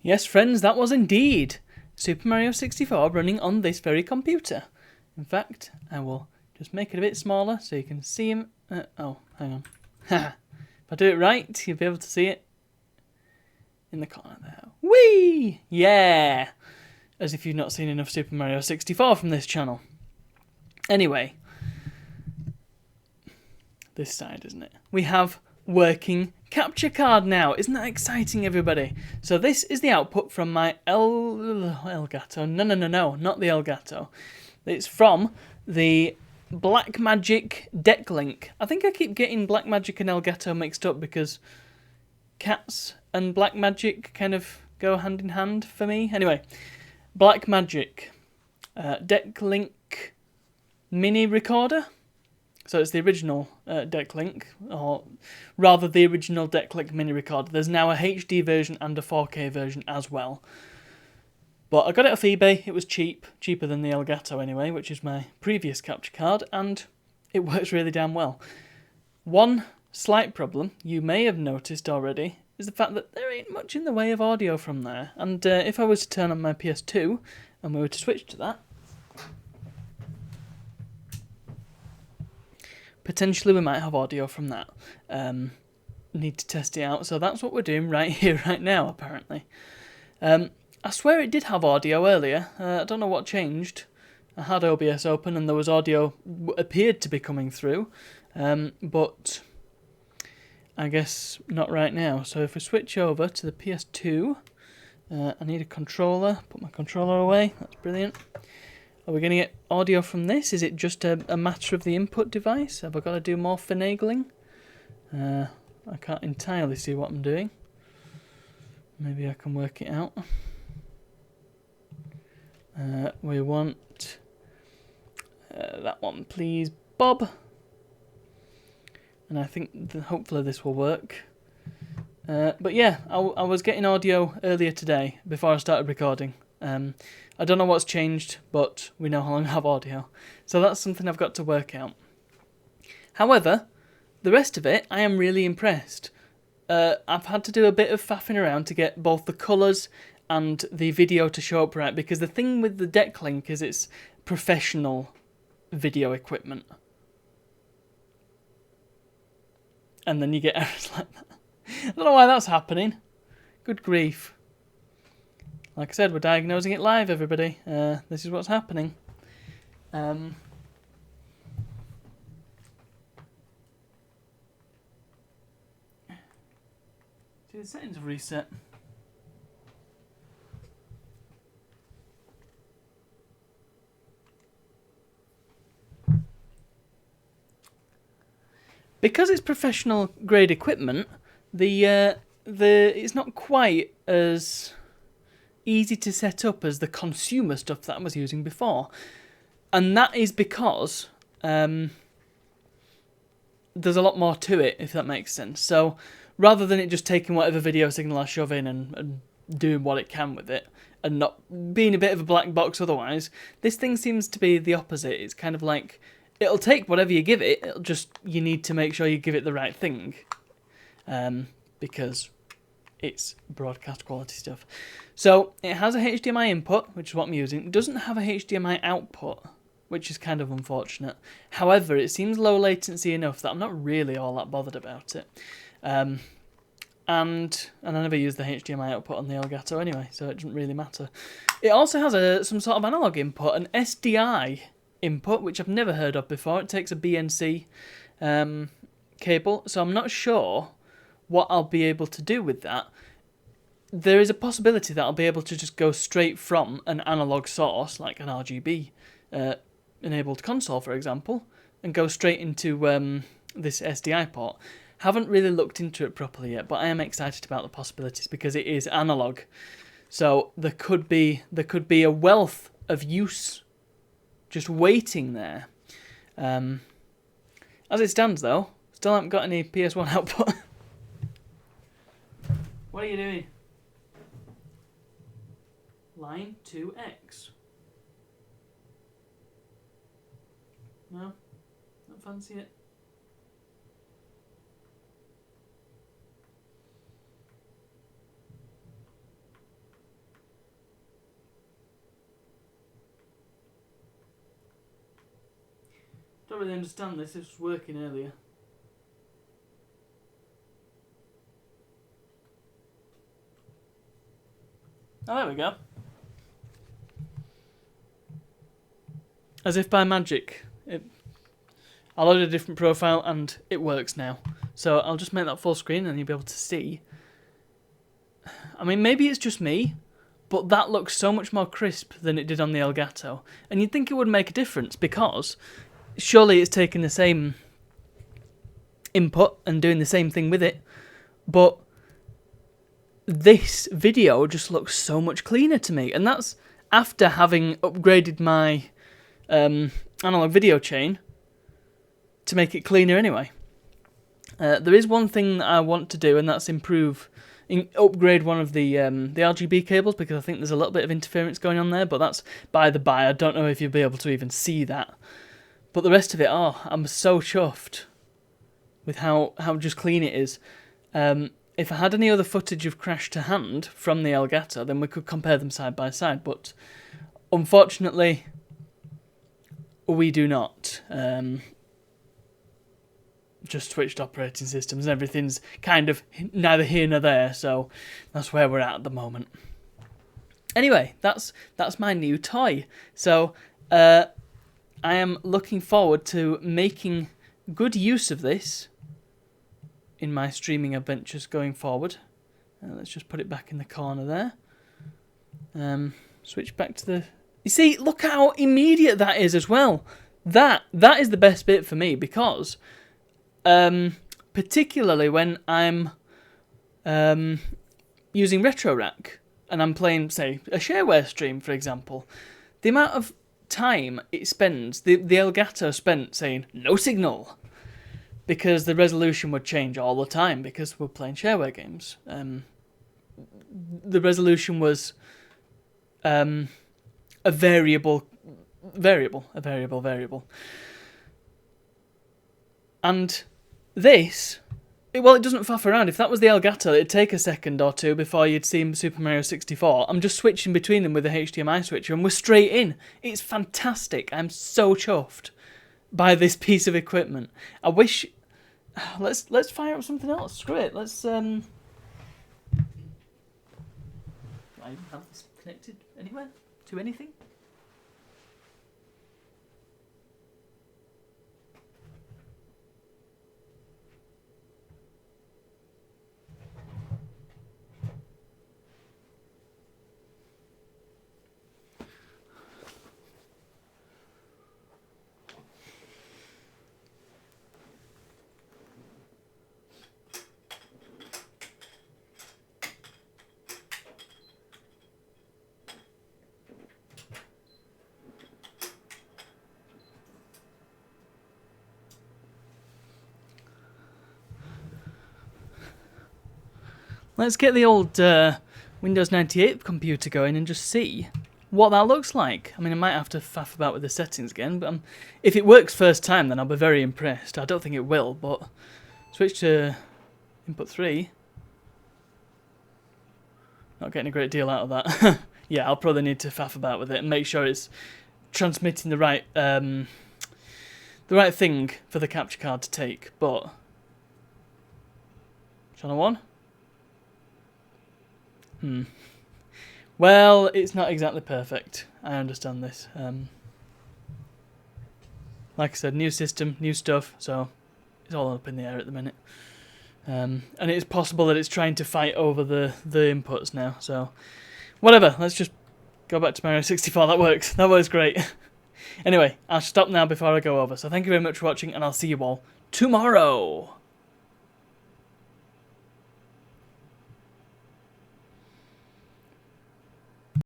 Yes, friends, that was indeed Super Mario 64 running on this very computer. In fact, I will just make it a bit smaller so you can see him. Oh, hang on. If I do it right, you'll be able to see it in the corner there. Whee! Yeah! As if you've not seen enough Super Mario 64 from this channel. Anyway, this side, isn't it? We have working capture card now. Isn't that exciting, everybody? So this is the output from my Elgato. No, not the Elgato. It's from the Blackmagic Decklink. I think I keep getting Blackmagic and Elgato mixed up because cats and Blackmagic kind of go hand in hand for me. Anyway, Blackmagic Decklink mini recorder. So it's the original Decklink, or rather the original Decklink mini recorder. There's now a HD version and a 4K version as well. But I got it off eBay. It was cheaper than the Elgato anyway, which is my previous capture card, and it works really damn well. One slight problem you may have noticed already is the fact that there ain't much in the way of audio from there. And if I was to turn on my PS2 and we were to switch to that, potentially we might have audio from that. Need to test it out, so that's what we're doing right here, right now, apparently. I swear it did have audio earlier. I don't know what changed. I had OBS open and there was audio appeared to be coming through, but I guess not right now. So if we switch over to the PS2, I need a controller. Put my controller away. That's brilliant. Are we going to get audio from this? Is it just a matter of the input device? Have I got to do more finagling? I can't entirely see what I'm doing. Maybe I can work it out. We want that one, please, Bob. And I think hopefully this will work. But yeah, I was getting audio earlier today before I started recording. I don't know what's changed, but we no longer have audio. So that's something I've got to work out. However, the rest of it, I am really impressed. I've had to do a bit of faffing around to get both the colours and the video to show up right, because the thing with the Decklink is it's professional video equipment. And then you get errors like that. I don't know why that's happening. Good grief. Like I said, we're diagnosing it live, everybody. This is what's happening. See, the settings have reset. Because it's professional grade equipment, the it's not quite as easy to set up as the consumer stuff that I was using before, and that is because there's a lot more to it, if that makes sense. So rather than it just taking whatever video signal I shove in and doing what it can with it, and not being a bit of a black box otherwise, this thing seems to be the opposite. It's kind of like, it'll take whatever you give it, it'll just, you need to make sure you give it the right thing. Because it's broadcast quality stuff. So it has a HDMI input, which is what I'm using. It doesn't have a HDMI output, which is kind of unfortunate. However, it seems low latency enough that I'm not really all that bothered about it. And I never use the HDMI output on the Elgato anyway, so it doesn't really matter. It also has some sort of analog input, an SDI input, which I've never heard of before. It takes a BNC cable, so I'm not sure what I'll be able to do with that. There is a possibility that I'll be able to just go straight from an analog source, like an RGB enabled console, for example, and go straight into this SDI port. Haven't really looked into it properly yet, but I am excited about the possibilities because it is analog. So there could be a wealth of use just waiting there. As it stands, though, still haven't got any PS1 output. What are you doing? Line 2X. No? Don't fancy it. don't really understand this. This was working earlier. Oh, there we go. As if by magic, I loaded a different profile and it works now. So I'll just make that full screen and you'll be able to see. I mean, maybe it's just me, but that looks so much more crisp than it did on the Elgato. And you'd think it would make a difference because surely it's taking the same input and doing the same thing with it. But this video just looks so much cleaner to me. And that's after having upgraded my analog video chain to make it cleaner anyway. There is one thing that I want to do, and that's upgrade one of the RGB cables, because I think there's a little bit of interference going on there, but that's by the by. I don't know if you'll be able to even see that. But the rest of it, oh, I'm so chuffed with how just clean it is. If I had any other footage of Crash to hand from the Elgato, then we could compare them side by side, but unfortunately we do not. Just switched operating systems and everything's kind of neither here nor there, so that's where we're at the moment. Anyway, that's my new toy. So I am looking forward to making good use of this in my streaming adventures going forward. Let's just put it back in the corner there. Switch back to the... You see, look how immediate that is as well. That is the best bit for me, because particularly when I'm using RetroRack and I'm playing, say, a shareware stream, for example, the amount of time it spends, the Elgato spent saying, no signal, because the resolution would change all the time because we're playing shareware games. The resolution was a variable. And this, it doesn't faff around. If that was the Elgato, it'd take a second or two before you'd see Super Mario 64. I'm just switching between them with a HDMI switcher and we're straight in. It's fantastic. I'm so chuffed by this piece of equipment. I wish... Let's fire up something else. Screw it. Let's... Do I even have this connected anywhere? To anything? Let's get the old Windows 98 computer going and just see what that looks like. I mean, I might have to faff about with the settings again, but if it works first time, then I'll be very impressed. I don't think it will, but switch to input 3. Not getting a great deal out of that. Yeah, I'll probably need to faff about with it and make sure it's transmitting the right thing for the capture card to take. But channel 1. Well, it's not exactly perfect. I understand this. Like I said, new system, new stuff, so it's all up in the air at the minute. And it's possible that it's trying to fight over the inputs now, so whatever, let's just go back to Mario 64. That works. That works great. Anyway, I'll stop now before I go over. So thank you very much for watching, and I'll see you all tomorrow.